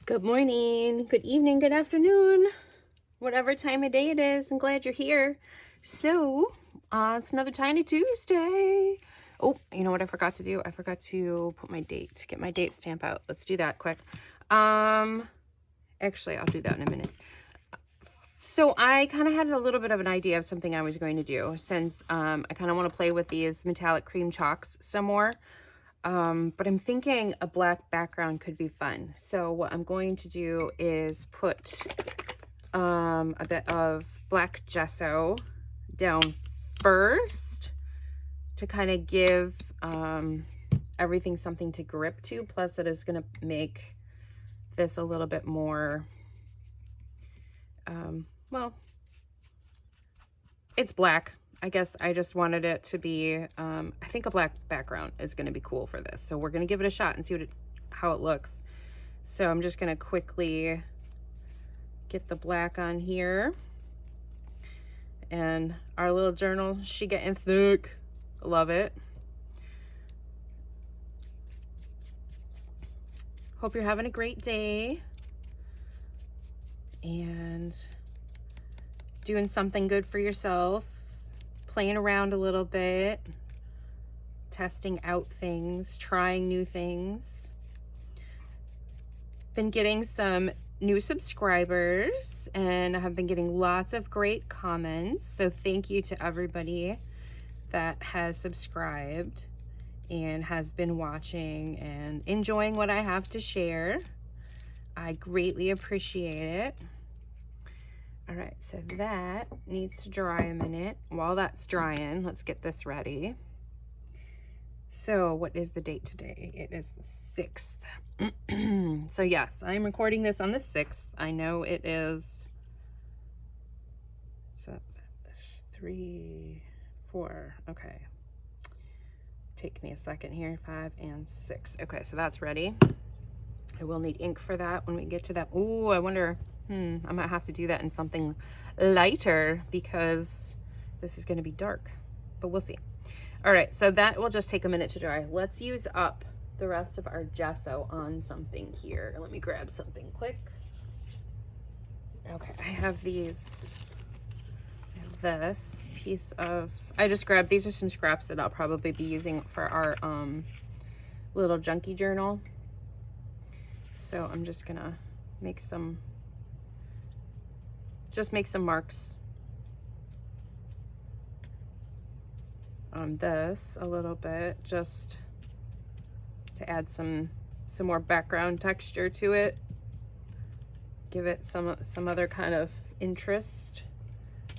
Good morning, good evening, good afternoon, whatever time of day it is. I'm glad you're here. So, it's another Tiny Tuesday. Oh, you know what I forgot to do? I forgot to put my date, get my date stamp out. Let's do that quick. Actually, I'll do that in a minute. So I kind of had a little bit of an idea of something I was going to do since I kind of want to play with these metallic cream chalks some more. But I'm thinking a black background could be fun. So what I'm going to do is put a bit of black gesso down first to kind of give everything something to grip to. Plus it is going to make this a little bit more, well, it's black. I guess I just wanted it to be, I think a black background is going to be cool for this. So we're going to give it a shot and see how it looks. So I'm just going to quickly get the black on here. And our little journal, she getting thick. Love it. Hope you're having a great day. And doing something good for yourself. Playing around a little bit, testing out things, trying new things. Been getting some new subscribers and I have been getting lots of great comments. So thank you to everybody that has subscribed and has been watching and enjoying what I have to share. I greatly appreciate it. All right, so that needs to dry a minute. While that's drying, let's get this ready. So what is the date today? It is the 6th. So yes, I'm recording this on the 6th. I know it is, so 3, 4, okay. Take me a second here, 5 and 6. Okay, so that's ready. I will need ink for that when we get to that. Ooh, I wonder, I might have to do that in something lighter because this is going to be dark, but we'll see. All right, so that will just take a minute to dry. Let's use up the rest of our gesso on something here. Let me grab something quick. Okay, I have these, this piece of, I just grabbed, these are some scraps that I'll probably be using for our little junkie journal. So I'm just gonna make some, make some marks on this a little bit, just to add some more background texture to it, give it some other kind of interest.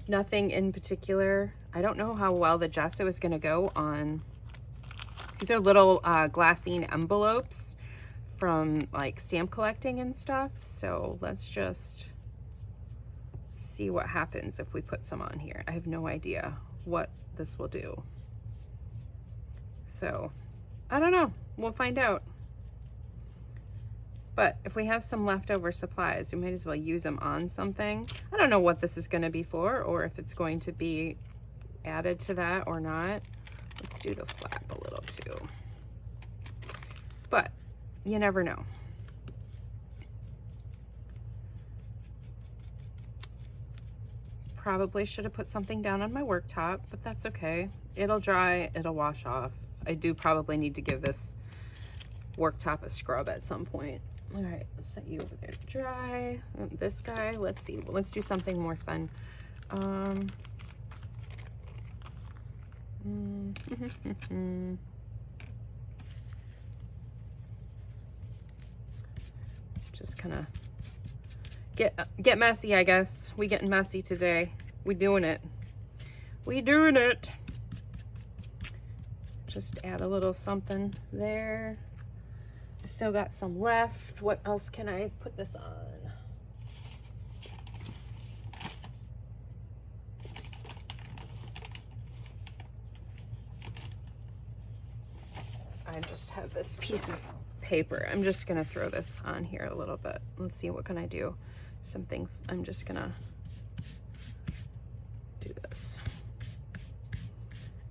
Nothing in particular. I don't know how well the gesso is going to go on. These are little glassine envelopes from like stamp collecting and stuff, so let's just see what happens if we put some on here. I have no idea what this will do, so I don't know, we'll find out. But if we have some leftover supplies, we might as well use them on something. I don't know what this is going to be for, or if it's going to be added to that or not. Let's do the flap a little too, but you never know. Probably should have put something down on my worktop, but that's okay. It'll dry, it'll wash off. I do probably need to give this worktop a scrub at some point. All right, let's set you over there to dry. This guy, let's see, let's do something more fun. Just kind of get messy, I guess. We getting messy today. We doing it. We doing it. Just add a little something there. I still got some left. What else can I put this on? I just have this piece of paper. I'm just gonna throw this on here a little bit. Let's see, what can I do? Something, I'm just gonna do this.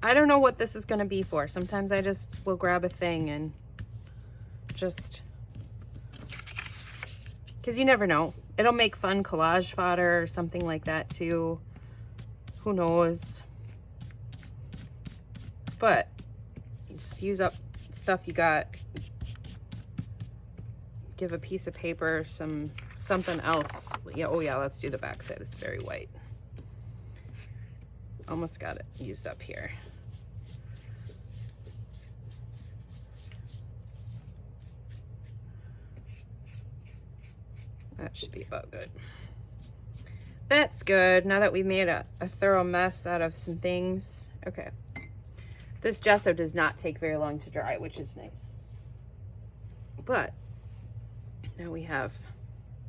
I don't know what this is gonna be for. Sometimes I just will grab a thing and just because you never know. It'll make fun collage fodder or something like that too. Who knows? But just use up stuff you got. Give a piece of paper something else. Yeah, oh yeah, let's do the back side. It's very white. Almost got it used up here. That should be about good. That's good. Now that we made a thorough mess out of some things. Okay. This gesso does not take very long to dry, which is nice. But now we have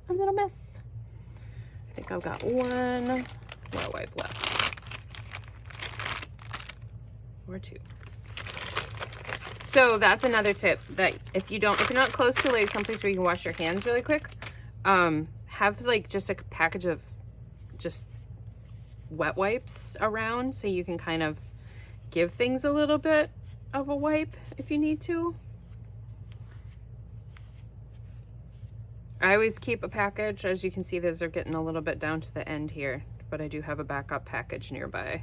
a little mess. I think I've got one wet wipe left. Or two. So that's another tip, that if you're not close to like someplace where you can wash your hands really quick, have like just a package of just wet wipes around so you can kind of give things a little bit of a wipe if you need to. I always keep a package. As you can see, those are getting a little bit down to the end here, but I do have a backup package nearby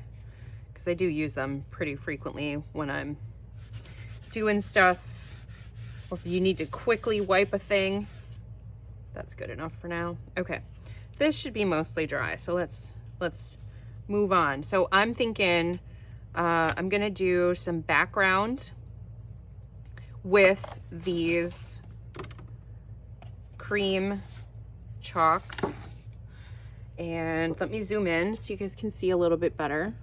because I do use them pretty frequently when I'm doing stuff, or if you need to quickly wipe a thing. That's good enough for now. Okay, this should be mostly dry, so let's move on. So I'm thinking I'm gonna do some background with these cream chalks, and let me zoom in so you guys can see a little bit better.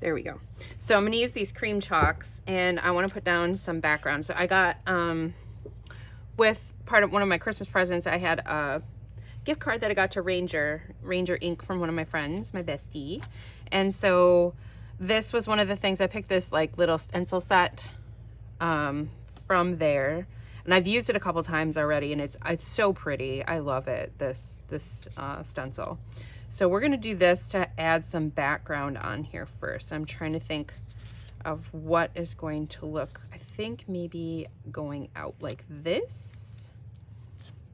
There we go. So I'm gonna use these cream chalks, and I want to put down some background. So I got with part of one of my Christmas presents, I had a gift card that I got to Ranger ink from one of my friends, my bestie. And so this was one of the things. I picked this like little stencil set from there, and I've used it a couple times already, and it's so pretty. I love it, this stencil. So we're gonna do this to add some background on here first. I'm trying to think of what is going to look, I think maybe going out like this.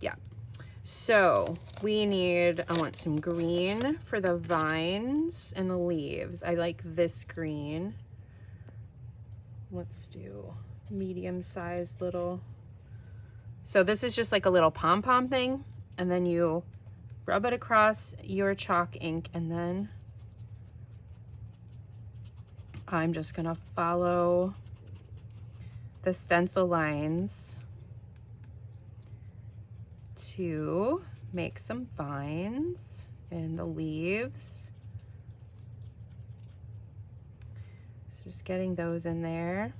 Yeah. So we need, I want some green for the vines and the leaves. I like this green. Let's do medium-sized little. So this is just like a little pom-pom thing, and then you rub it across your chalk ink, and then I'm just gonna follow the stencil lines to make some vines and the leaves. So just getting those in there.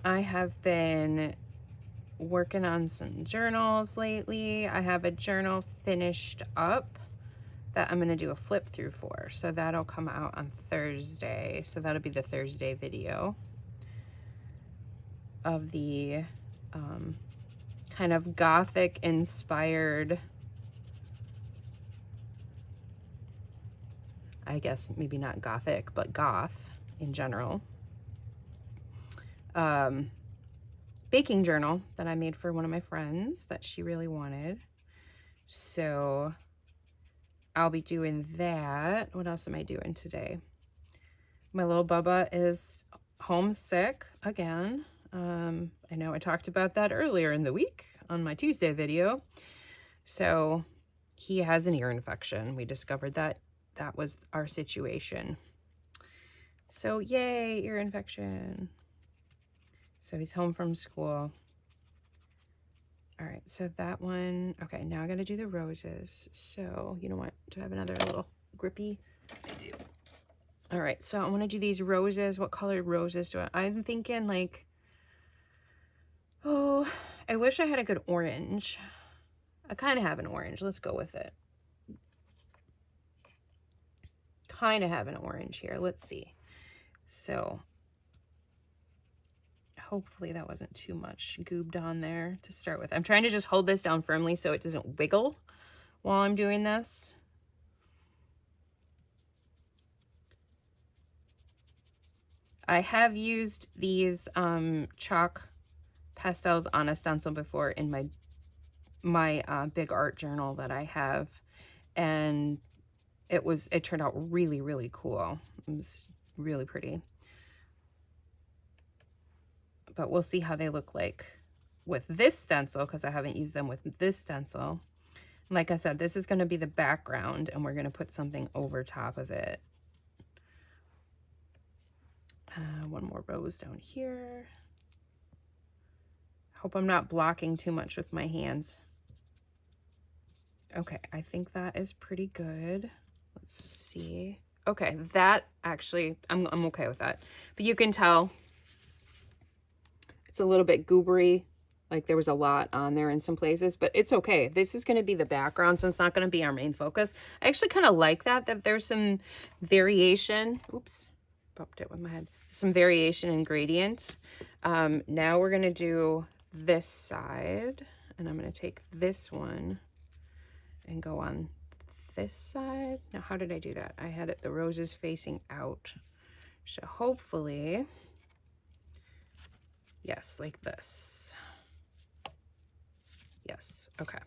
I have been working on some journals lately. I have a journal finished up that I'm going to do a flip through for. So that'll come out on Thursday. So that'll be the Thursday video of the kind of gothic inspired, I guess maybe not gothic, but goth in general. Baking journal that I made for one of my friends that she really wanted. So I'll be doing that. What else am I doing today? My little Bubba is homesick again. I know I talked about that earlier in the week on my Tuesday video. So he has an ear infection. We discovered that that was our situation. So yay, ear infection. So he's home from school. All right, so that one. Okay, now I gotta do the roses. So you know what? Do I have another little grippy? I do. All right, so I want to do these roses. What colored roses do I'm thinking like, oh, I wish I had a good orange. I kind of have an orange. Let's go with it. Kind of have an orange here. Let's see. So hopefully that wasn't too much goobed on there to start with. I'm trying to just hold this down firmly so it doesn't wiggle while I'm doing this. I have used these chalk pastels on a stencil before in my big art journal that I have, and it turned out really, really cool. It was really pretty. But we'll see how they look like with this stencil, because I haven't used them with this stencil. Like I said, this is going to be the background, and we're going to put something over top of it. One more rose down here. Hope I'm not blocking too much with my hands. Okay, I think that is pretty good. Let's see. Okay, that actually, I'm okay with that. But you can tell it's a little bit goobery. Like there was a lot on there in some places, but it's okay. This is going to be the background, so it's not going to be our main focus. I actually kind of like that there's some variation. Oops, bumped it with my head. Some variation in gradient. Now we're going to do this side, and I'm going to take this one and go on this side. Now, how did I do that? I had the roses facing out. So hopefully, yes, like this. Yes, okay.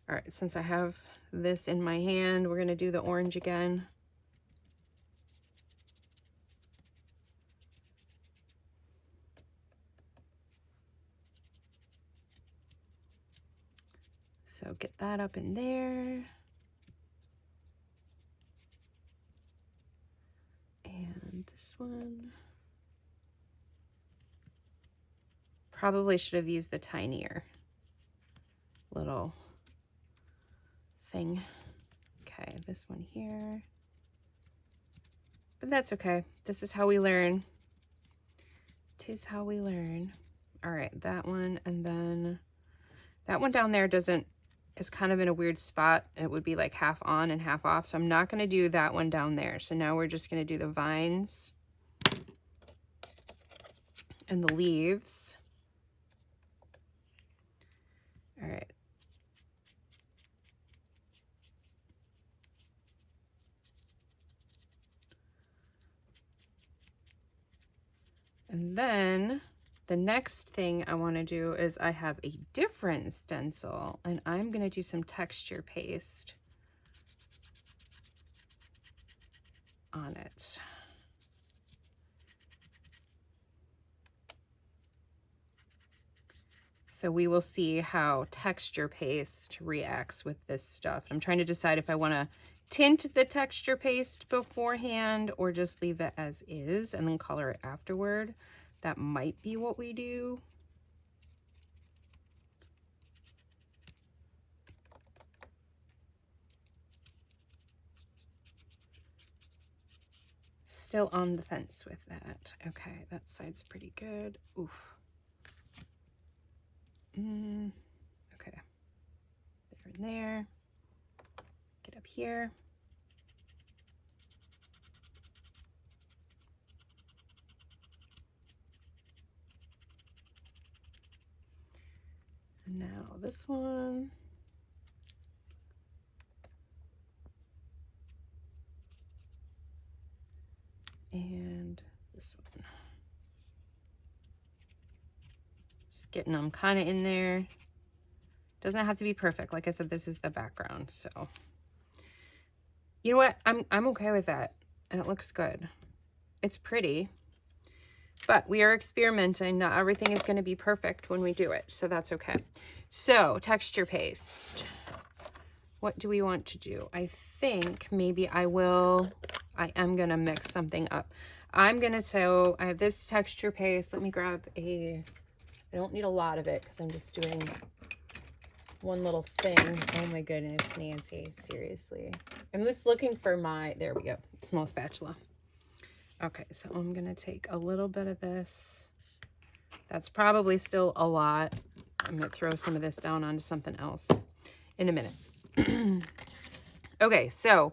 All right, since I have this in my hand, we're gonna do the orange again. So get that up in there. And this one. Probably should have used the tinier little thing. Okay, this one here. But that's okay. This is how we learn. 'Tis how we learn. All right, that one, and then that one down there is kind of in a weird spot. It would be like half on and half off, so I'm not going to do that one down there. So now we're just going to do the vines and the leaves. All right. And then the next thing I want to do is I have a different stencil, and I'm going to do some texture paste on it. So we will see how texture paste reacts with this stuff. I'm trying to decide if I want to tint the texture paste beforehand or just leave it as is and then color it afterward. That might be what we do. Still on the fence with that. Okay, that side's pretty good. Oof. Okay. There and there. Get up here. And now this one. And this one. Just getting them kind of in there. Doesn't have to be perfect. Like I said, this is the background, so. You know what? I'm okay with that. And it looks good. It's pretty. But we are experimenting. Not everything is going to be perfect when we do it, so that's okay. So, texture paste. What do we want to do? I think maybe I am going to mix something up. I have this texture paste. Let me grab I don't need a lot of it because I'm just doing one little thing. Oh my goodness, Nancy, seriously. I'm just looking for there we go, small spatula. Okay, so I'm gonna take a little bit of this. That's probably still a lot. I'm gonna throw some of this down onto something else in a minute. Okay, so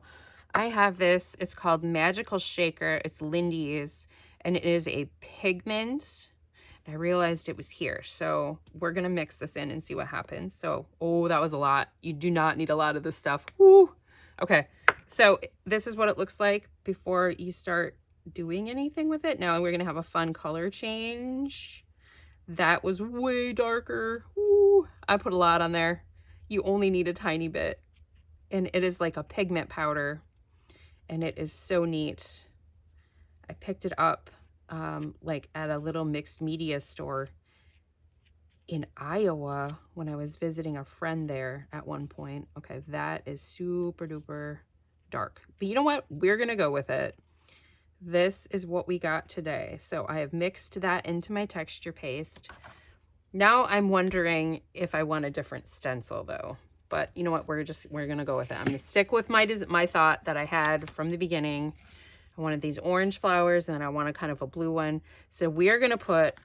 I have this. It's called Magical Shaker. It's Lindy's, and it is a pigment. I realized it was here. So we're going to mix this in and see what happens. So, oh, that was a lot. You do not need a lot of this stuff. Woo! Okay, so this is what it looks like before you start doing anything with it. Now we're going to have a fun color change. That was way darker. Woo! I put a lot on there. You only need a tiny bit. And it is like a pigment powder. And it is so neat. I picked it up like at a little mixed media store in Iowa when I was visiting a friend there at one point. Okay, that is super duper dark. But you know what? We're going to go with it. This is what we got today. So I have mixed that into my texture paste. Now I'm wondering if I want a different stencil though. But you know what? We're going to go with it. I'm going to stick with my thought that I had from the beginning. I wanted these orange flowers and I want a kind of a blue one. So we're going to put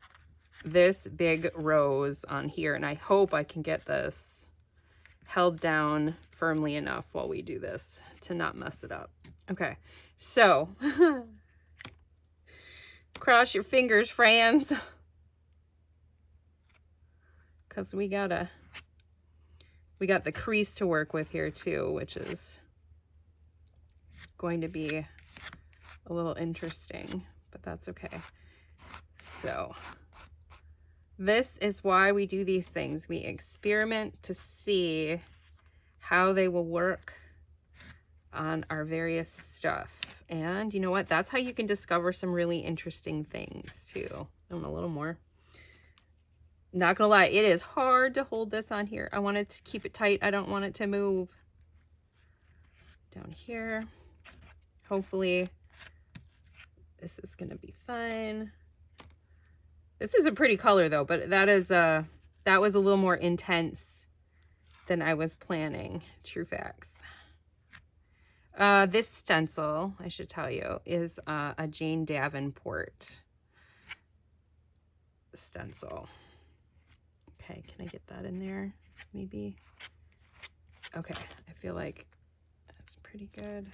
this big rose on here, and I hope I can get this held down firmly enough while we do this to not mess it up. Okay, so cross your fingers, friends, because we got the crease to work with here too, which is going to be a little interesting, but that's okay. So this is why we do these things. We experiment to see how they will work on our various stuff. And you know what? That's how you can discover some really interesting things too. I want a little more. Not gonna lie, it is hard to hold this on here. I want it to keep it tight. I don't want it to move. Down here. Hopefully this is gonna be fine. This is a pretty color though, but that was a little more intense than I was planning. True facts. This stencil, I should tell you, is a Jane Davenport stencil. Okay, can I get that in there? Maybe. Okay, I feel like that's pretty good.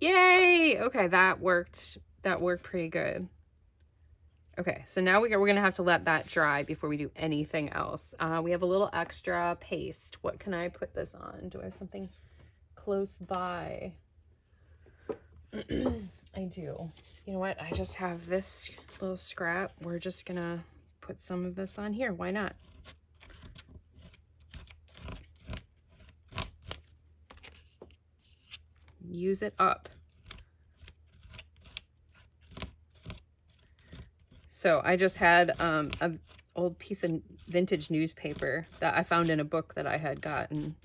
Yay! Okay, that worked. That worked pretty good. Okay, so now we're gonna have to let that dry before we do anything else. We have a little extra paste. What can I put this on? Do I have something close by? I do. You know what? I just have this little scrap. We're just gonna put some of this on here. Why not? Use it up. So I just had an old piece of vintage newspaper that I found in a book that I had gotten.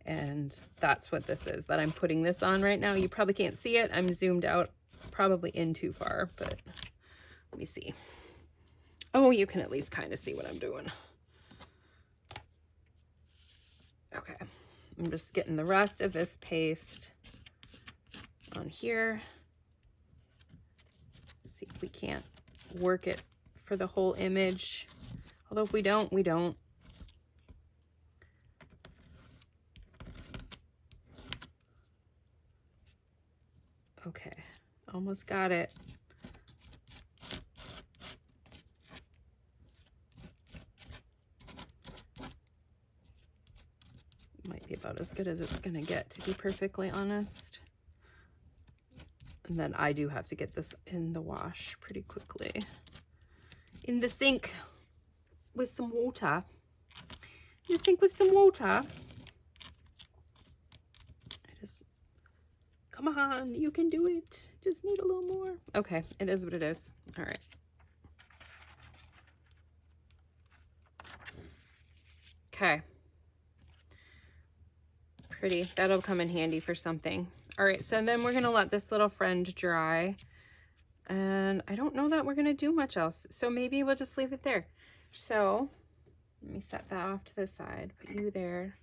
And that's what this is that I'm putting this on right now. You probably can't see it. I'm zoomed out, probably in too far, but let me see. Oh, you can at least kind of see what I'm doing. Okay, I'm just getting the rest of this paste on here. See if we can't work it for the whole image. Although if we don't, we don't. Okay, almost got it. Might be about as good as it's gonna get, to be perfectly honest. And then I do have to get this in the wash pretty quickly. In the sink with some water. In the sink with some water. Come on, you can do it. Just need a little more. Okay, it is what it is. All right. Okay. Pretty. That'll come in handy for something. All right, so then we're gonna let this little friend dry. And I don't know that we're gonna do much else. So maybe we'll just leave it there. So let me set that off to the side. Put you there.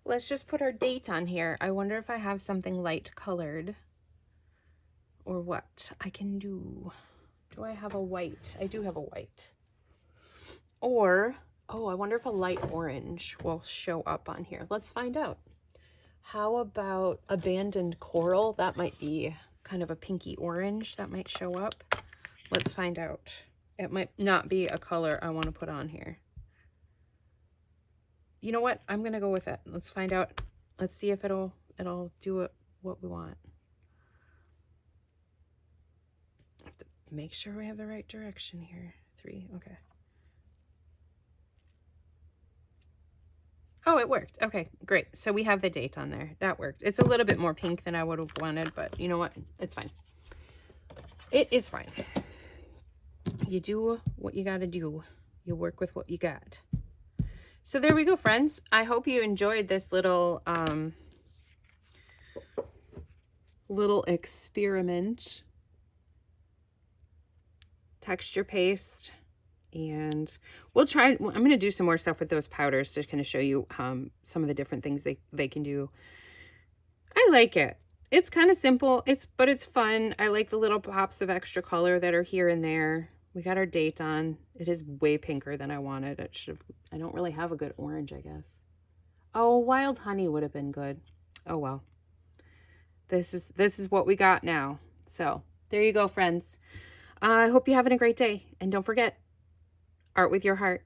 Let's just put our date on here. I wonder if I have something light colored or what I can do. Do I have a white? I do have a white. Or, oh, I wonder if a light orange will show up on here. Let's find out. How about abandoned coral? That might be kind of a pinky orange that might show up. Let's find out. it might not be a color I want to put on here. You know what? I'm going to go with it. Let's find out. Let's see if it'll do it what we want. Have to make sure we have the right direction here. 3, okay. Oh, it worked. Okay, great. So we have the date on there. That worked. It's a little bit more pink than I would have wanted, but you know what? It's fine. It is fine. You do what you got to do. You work with what you got. So there we go, friends. I hope you enjoyed this little little experiment. Texture paste. And we'll try, I'm going to do some more stuff with those powders to kind of show you some of the different things they can do. I like it. It's kind of simple, but it's fun. I like the little pops of extra color that are here and there. We got our date on. It is way pinker than I wanted. It should have, I don't really have a good orange, I guess. Oh, wild honey would have been good. Oh well. This is what we got now. So there you go, friends. I hope you're having a great day. And don't forget, art with your heart.